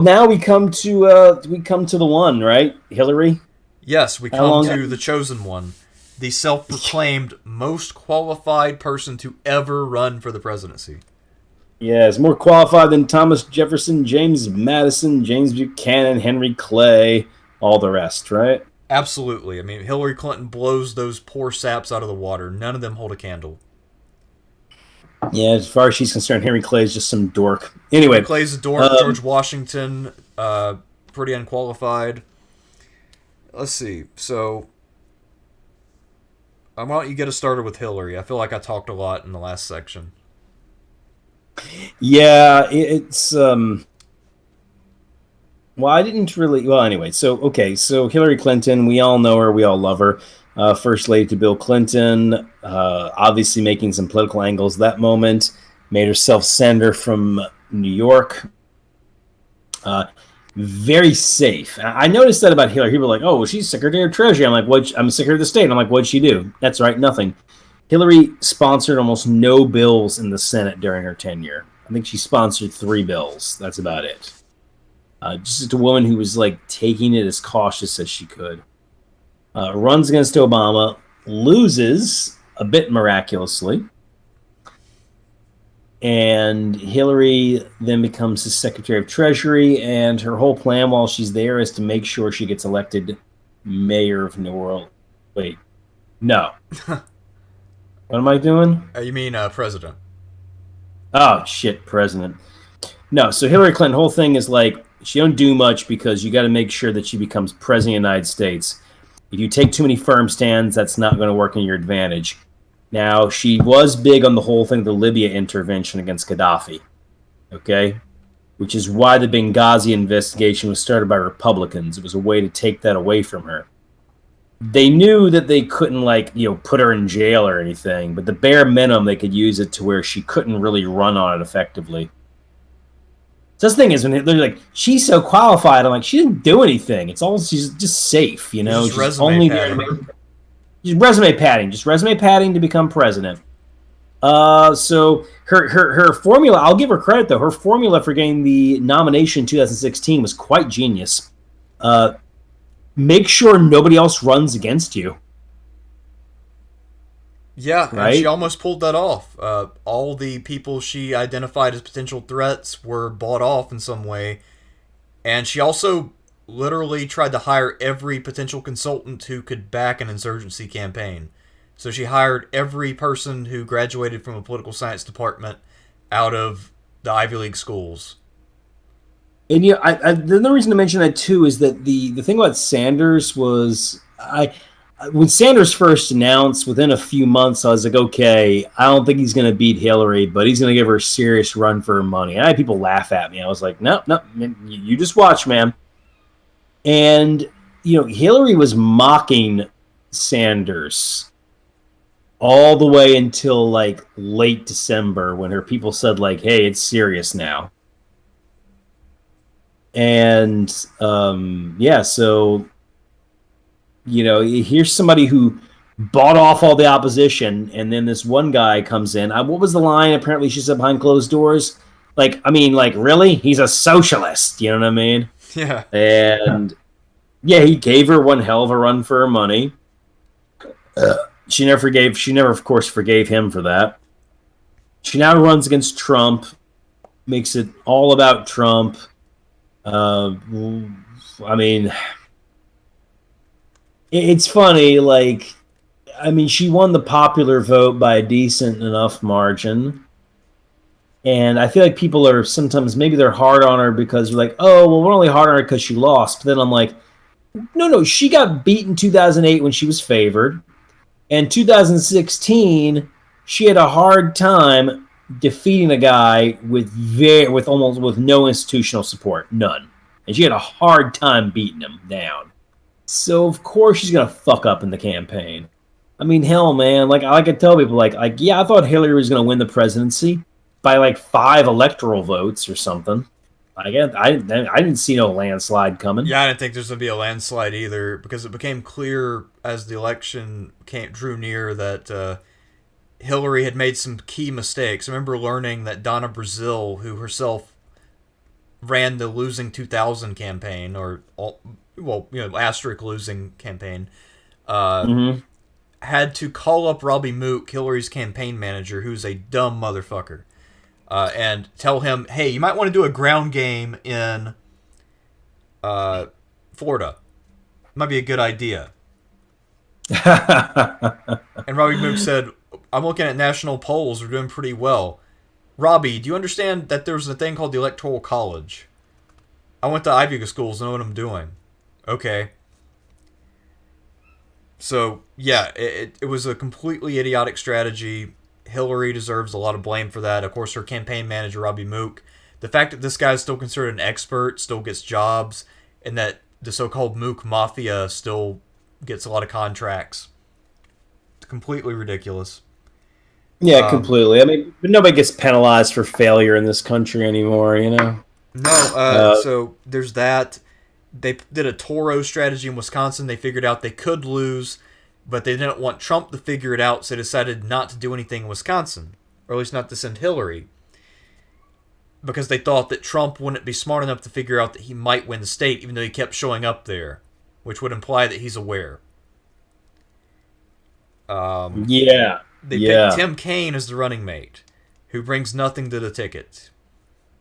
now we come to the one, right? Hillary. Yes, we How come long? to the chosen one, the self-proclaimed most qualified person to ever run for the presidency. Yeah, is more qualified than Thomas Jefferson, James Madison, James Buchanan, Henry Clay, all the rest, right? Absolutely. I mean, Hillary Clinton blows those poor saps out of the water. None of them hold a candle. Yeah, as far as she's concerned, Henry Clay is just some dork. Henry Anyway, Clay's a dork. um, George Washington, pretty unqualified. Let's see. So, why don't you get us started with Hillary? I feel like I talked a lot in the last section. yeah, it's well, I didn't really. Well, anyway, so okay, so Hillary Clinton, we all know her, we all love her. First lady to Bill Clinton, obviously making some political angles that moment, made herself senator from New York. Uh, Very safe. I noticed that about Hillary. People are like, "Oh, well, she's Secretary of Treasury." I'm like, "What?" I'm Secretary of the State. I'm like, "What'd she do?" That's right, nothing. Hillary sponsored almost no bills in the Senate during her tenure. I think she sponsored 3 bills. That's about it. Just a woman who was like taking it as cautious as she could. Runs against Obama, loses a bit miraculously, and Hillary then becomes the Secretary of Treasury. And her whole plan while she's there is to make sure she gets elected mayor of New Orleans. Wait, no. What am I doing? You mean president? Oh shit, president. No, so Hillary Clinton whole thing is like she don't do much because you got to make sure that she becomes president of the United States. If you take too many firm stands, that's not going to work in your advantage. Now, she was big on the whole thing, the Libya intervention against Gaddafi, okay? Which is why the Benghazi investigation was started by Republicans. It was a way to take that away from her. They knew that they couldn't, like, put her in jail or anything, but the bare minimum, they could use it to where she couldn't really run on it effectively. So the thing is, when they're like, she's so qualified, I'm like, she didn't do anything. It's all, she's just safe, It's just She's resume only there to padding. make, just resume padding to become president. So her formula, I'll give her credit though. Her formula for getting the nomination in 2016 was quite genius. Uh, Make sure nobody else runs against you, Yeah, and she right? almost pulled that off. All the people she identified as potential threats were bought off in some way, and she also literally tried to hire every potential consultant who could back an insurgency campaign. So she hired every person who graduated from a political science department out of the Ivy League schools. And the reason to mention that too is that the thing about Sanders was when Sanders first announced, within a few months, I was like, okay, I don't think he's going to beat Hillary, but he's going to give her a serious run for her money. And I had people laugh at me. I was like, no, no, you just watch, man. And Hillary was mocking Sanders all the way until like late December when her people said like, hey, it's serious now. And yeah, so here's somebody who bought off all the opposition, and then this one guy comes in. What was the line? Apparently, she said behind closed doors. Like, I mean, like, really? He's a socialist. You know what I mean? Yeah. And yeah, he gave her one hell of a run for her money. She never forgave. She never, of course, forgave him for that. She now runs against Trump, makes it all about Trump. I mean, it's funny. Like, I mean, she won the popular vote by a decent enough margin. And I feel like people are sometimes, maybe they're hard on her because they're like, oh, well, we're only hard on her because she lost. But then I'm like, no, she got beat in 2008 when she was favored. And 2016, she had a hard time defeating a guy with no institutional support, none. And she had a hard time beating him down. So of course she's gonna fuck up in the campaign. I mean, hell, man. Like I could tell people, like, yeah, I thought Hillary was gonna win the presidency by like 5 electoral votes or something. I didn't see no landslide coming. Yeah, I didn't think there's going to be a landslide either because it became clear as the election drew near that Hillary had made some key mistakes. I remember learning that Donna Brazile, who herself ran the losing 2000 campaign, asterisk losing campaign, Hmm. had to call up Robbie Mook, Hillary's campaign manager, who's a dumb motherfucker, and tell him, hey, you might want to do a ground game in Florida. Might be a good idea. And Robbie Mook said, I'm looking at national polls. We're doing pretty well. Robbie, do you understand that there's a thing called the Electoral College? I went to Ivy League schools. I know what I'm doing. Okay. So, yeah, it was a completely idiotic strategy. Hillary deserves a lot of blame for that. Of course, her campaign manager, Robbie Mook. The fact that this guy is still considered an expert, still gets jobs, and that the so-called Mook Mafia still gets a lot of contracts. It's completely ridiculous. Yeah, completely. I mean, but nobody gets penalized for failure in this country anymore, you know? No, Uh, so there's that. They did a Toro strategy in Wisconsin. They figured out they could lose, but they didn't want Trump to figure it out, so they decided not to do anything in Wisconsin, or at least not to send Hillary, because they thought that Trump wouldn't be smart enough to figure out that he might win the state, even though he kept showing up there, which would imply that he's aware. yeah, They picked yeah. Tim Kaine as the running mate, who brings nothing to the ticket.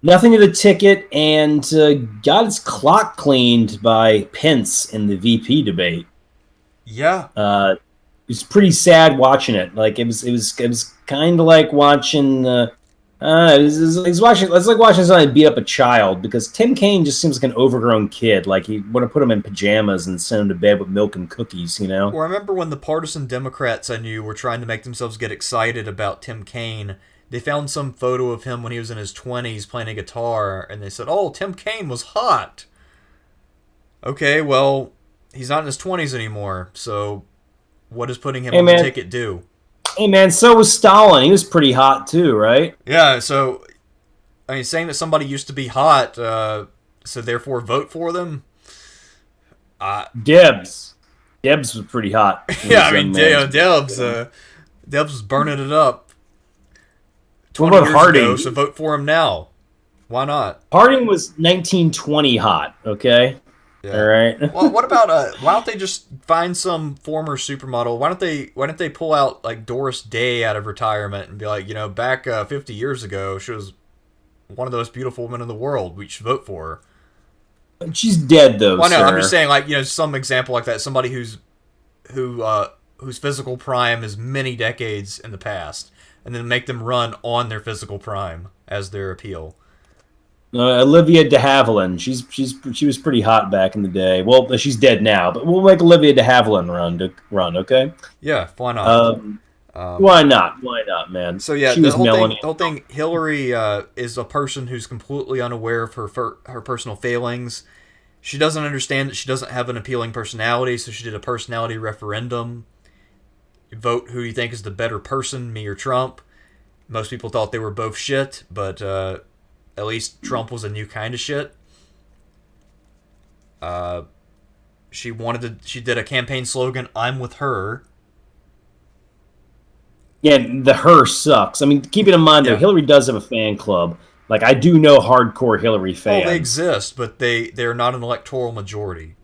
Nothing to the ticket, and got his clock cleaned by Pence in the VP debate. Yeah, It was pretty sad watching it. Like it was kind of like watching. It was watching. It's like watching somebody beat up a child because Tim Kaine just seems like an overgrown kid. Like he want to put him in pajamas and send him to bed with milk and cookies. You know. Well, I remember when the partisan Democrats I knew were trying to make themselves get excited about Tim Kaine. They found some photo of him when he was in his 20s playing a guitar, and they said, oh, Tim Kaine was hot. Okay, well, he's not in his 20s anymore, so what does putting him Hey on the man, ticket do? hey man. So was Stalin. He was pretty hot too, right? Yeah, so, I mean, saying that somebody used to be hot, so therefore vote for them? Uh, Debs. Debs was pretty hot in yeah, his I mean, young man's. Debs was burning it up What 20 about years ago, Harding? so vote for him now. Why not? Harding was 1920 hot. Okay, all Yeah. right. Well, what about why don't they just find some former supermodel? Why don't they pull out like Doris Day out of retirement and be like, back 50 years ago, she was one of the most beautiful women in the world. We should vote for her. She's dead though, Well, no, I'm just sir. saying like, some example like that, somebody whose physical prime is many decades in the past, and then make them run on their physical prime as their appeal. Olivia de Havilland. She was pretty hot back in the day. Well, she's dead now, but we'll make Olivia de Havilland run. Okay. Yeah, why not? Um, why not? Why not, man? So yeah, She the was whole thing, Melanie. the whole thing. Hillary is a person who's completely unaware of her personal failings. She doesn't understand that she doesn't have an appealing personality, so she did a personality referendum. Vote who you think is the better person, me or Trump. Most people thought they were both shit, but at least Trump was a new kind of shit. Uh, she did a campaign slogan, "I'm with her." Yeah, the her sucks. I mean, keep it in mind though, Yeah. Hillary does have a fan club. Like I do know hardcore Hillary Well, they fans. exist, but they're not an electoral majority.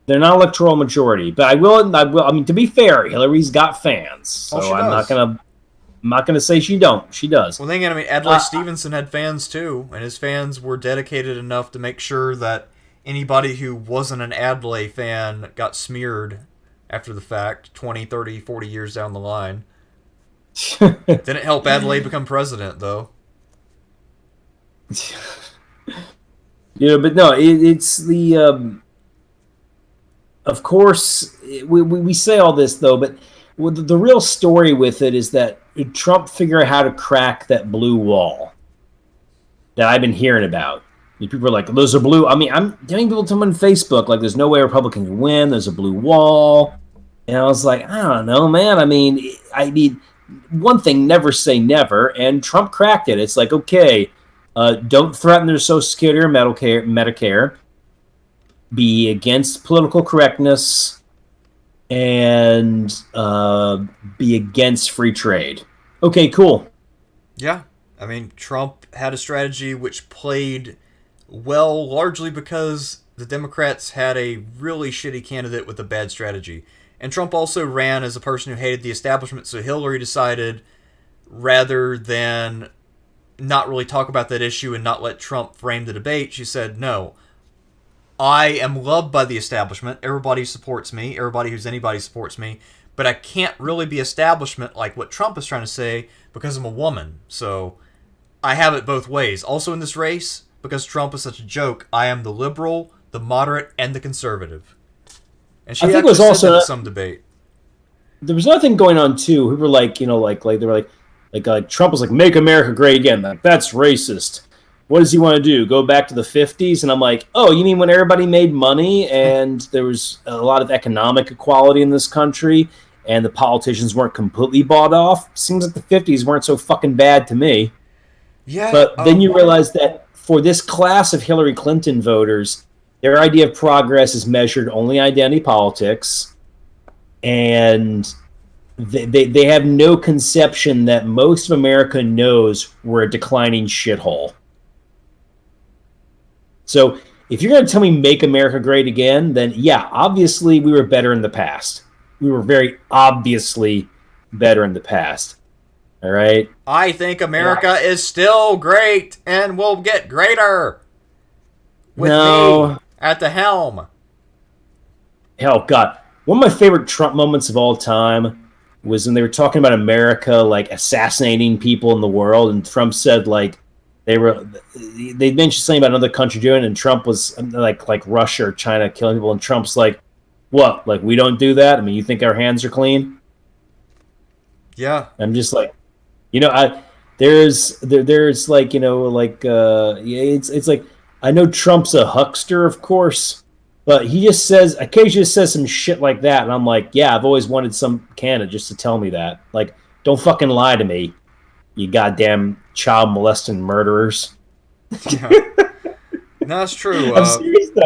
They're not electoral majority, but I will. I will. I mean, to be fair, Hillary's got fans, Oh, so she I'm not does. gonna. I'm not gonna say she don't. She does. Well, then again, I mean, Adlai Uh, Stevenson had fans too, and his fans were dedicated enough to make sure that anybody who wasn't an Adlai fan got smeared after the fact 20, 30, 40 years down the line. Didn't help Adlai become president, though. but no, it's the. Of course, we say all this though, but the real story with it is that Trump figured out how to crack that blue wall that I've been hearing about. People are like, "Those are blue." I mean, I'm getting people to them on Facebook like, "There's no way Republicans can win. There's a blue wall," and I was like, "I don't know, man. I mean, one thing: never say never." And Trump cracked it. It's like, okay, don't threaten their Social Security or Medicare. Be against political correctness and be against free trade. Okay, cool. Yeah. I mean, Trump had a strategy which played Well, largely because the Democrats had a really shitty candidate with a bad strategy. And Trump also ran as a person who hated the establishment, so Hillary decided rather than not really talk about that issue and not let Trump frame the debate, she said, no, I am loved by the establishment. Everybody supports me. Everybody who's anybody supports me. But I can't really be establishment like what Trump is trying to say because I'm a woman. So I have it both ways. Also in this race, because Trump is such a joke, I am the liberal, the moderate, and the conservative. And I she think it actually was said also that at some debate. there was nothing going on too. We were like, like they were like Trump was like, "Make America Great Again." Like that's racist. What does he want to do? Go back to the 50s? And I'm like, oh, you mean when everybody made money and there was a lot of economic equality in this country and the politicians weren't completely bought off? Seems like the 50s weren't so fucking bad to me. Yeah, But then you realize that for this class of Hillary Clinton voters, their idea of progress is measured only identity politics, and they have no conception that most of America knows we're a declining shithole. So if you're going to tell me make America great again, then yeah, obviously we were better in the past. We were very obviously better in the past. All right. I think And America is still great and will get greater with me no, at the helm. hell, God, one of my favorite Trump moments of all time was when they were talking about America like assassinating people in the world, and Trump said like they were they mentioned something about another country doing it, and Trump was like Russia or China killing people, and Trump's like, what? Like we don't do that? I mean, you think our hands are clean? Yeah. I'm just like, I there's like yeah, it's like I know Trump's a huckster, of course, but he just says occasionally just says some shit like that, and I'm like, yeah, I've always wanted some candidate just to tell me that. Like, don't fucking lie to me, you goddamn child molesting murderers. Yeah. No, that's true. I'm serious though.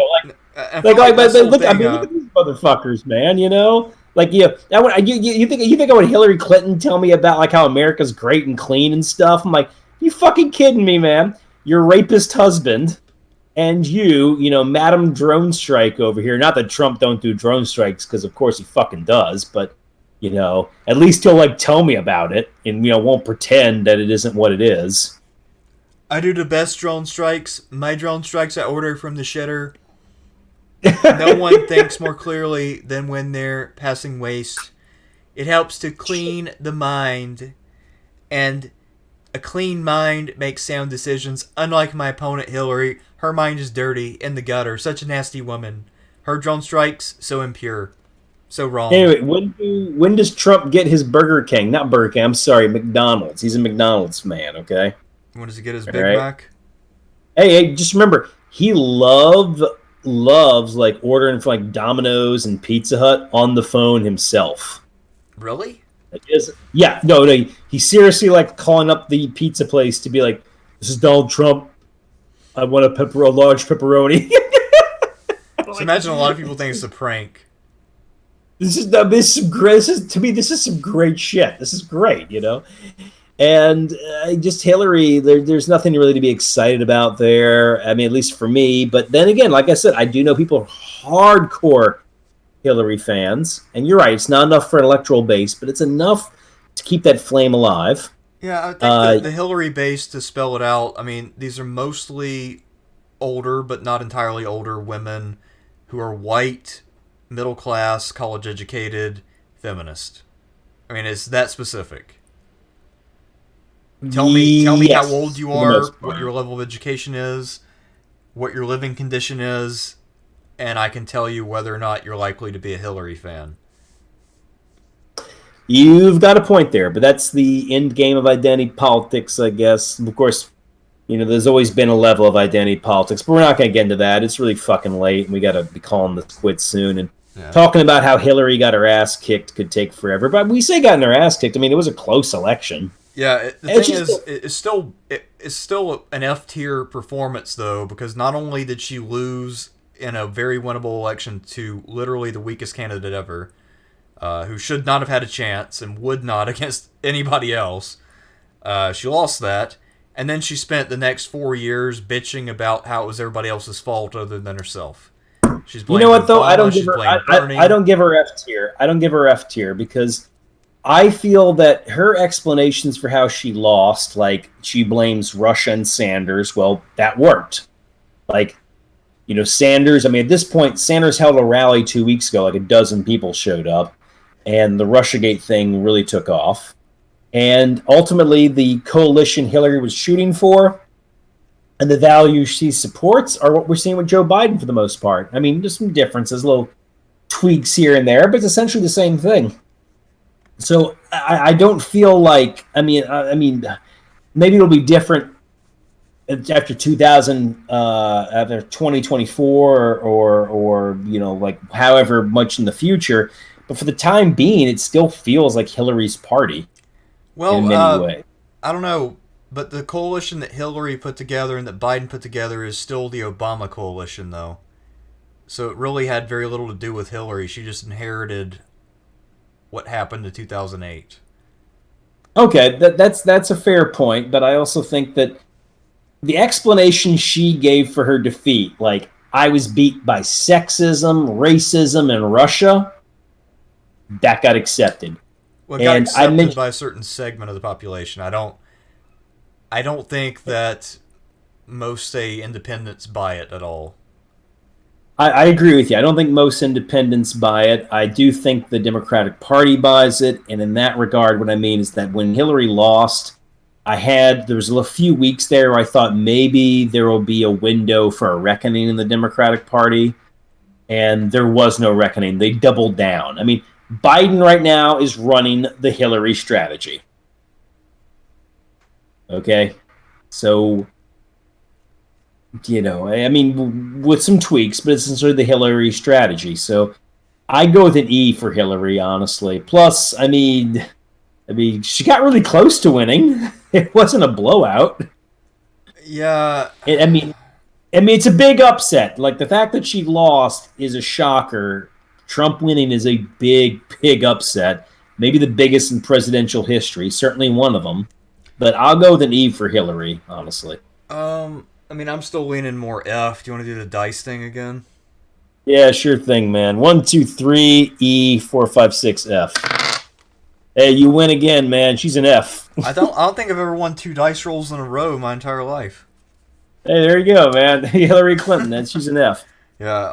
I Like, feel like that's the whole look, I thing. mean, look at these motherfuckers, man. Like, yeah, you think I want Hillary Clinton tell me about like how America's great and clean and stuff? I'm like, you fucking kidding me, man? Your rapist husband and Madam Drone Strike over here. Not that Trump don't do drone strikes, because of course he fucking does, but at least he'll like tell me about it and won't pretend that it isn't what it is. I do the best drone strikes. My drone strikes I order from the shitter. No one thinks more clearly than when they're passing waste. It helps to clean the mind, and a clean mind makes sound decisions. Unlike my opponent Hillary, her mind is dirty, in the gutter, such a nasty woman. Her drone strikes, so impure, so wrong. Anyway, when does Trump get his Burger King? Not Burger King. I'm sorry, McDonald's. He's a McDonald's man. Okay. When does he get his All Big right. Mac? Hey, just remember, he loves like ordering from like Domino's and Pizza Hut on the phone himself. Really? Like, yeah, no, he seriously like calling up the pizza place to be like, "This is Donald Trump. I want a large pepperoni." So imagine a lot of people think it's a prank. This is great. To me, this is some great shit. This is great. And just Hillary, there's nothing really to be excited about there. I mean, at least for me. But then again, like I said, I do know people are hardcore Hillary fans. And you're right, it's not enough for an electoral base, but it's enough to keep that flame alive. Yeah, I think the Hillary base, to spell it out, I mean, these are mostly older, but not entirely older women who are white, middle class, college educated, feminist. I mean, it's that specific. Tell me how Yes, old you for the are, most what part. your level of education is, what your living condition is, and I can tell you whether or not you're likely to be a Hillary fan. You've got a point there, but that's the end game of identity politics, I guess. Of course, there's always been a level of identity politics, but we're not going to get into that. It's really fucking late, and we got to be calling this quits soon. And Yeah. talking about how Hillary got her ass kicked could take forever, but we say gotten her ass kicked. I mean, it was a close election. Yeah, the It's thing just is, it's still an F tier performance though, because not only did she lose in a very winnable election to literally the weakest candidate ever, who should not have had a chance and would not against anybody else, she lost that. And then she spent the next 4 years bitching about how it was everybody else's fault other than herself. She's You know blamed what though? I don't Obama. give She's her. blamed I Bernie. don't give her F tier. I don't give her F tier because I feel that her explanations for how she lost, like she blames Russia and Sanders, well, that worked. Like, Sanders, I mean, at this point, Sanders held a rally 2 weeks ago, like a dozen people showed up, and the Russiagate thing really took off. And ultimately, the coalition Hillary was shooting for and the values she supports are what we're seeing with Joe Biden for the most part. I mean, there's some differences, little tweaks here and there, but it's essentially the same thing. So I don't feel like I mean maybe it'll be different after 2000 after 2024 or like however much in the future, but for the time being it still feels like Hillary's party in Well, many ways. I don't know, but the coalition that Hillary put together and that Biden put together is still the Obama coalition, though. So it really had very little to do with Hillary. She just inherited what happened in 2008. Okay, that's a fair point, but I also think that the explanation she gave for her defeat, like I was beat by sexism, racism, and Russia, that got accepted. Well, it got And I accepted mentioned, by a certain segment of the population. I don't think that most say independents buy it at all. I agree with you. I don't think most independents buy it. I do think the Democratic Party buys it. And in that regard, what I mean is that when Hillary lost, there was a few weeks there where I thought maybe there will be a window for a reckoning in the Democratic Party. And there was no reckoning. They doubled down. I mean, Biden right now is running the Hillary strategy. Okay. So, I mean, with some tweaks, but it's sort of the Hillary strategy. So I go with an E for Hillary, honestly. Plus, I mean, she got really close to winning. It wasn't a blowout. Yeah, I mean, it's a big upset. Like the fact that she lost is a shocker. Trump winning is a big, big upset. Maybe the biggest in presidential history. Certainly one of them. But I'll go with an E for Hillary, honestly. I mean, I'm still leaning more F. Do you want to do the dice thing again? Yeah, sure thing, man. 1, 2, 3, E, 4, 5, 6, F. Hey, you win again, man. She's an F. I don't think I've ever won two dice rolls in a row my entire life. Hey, there you go, man. Hillary Clinton. She's an F. Yeah.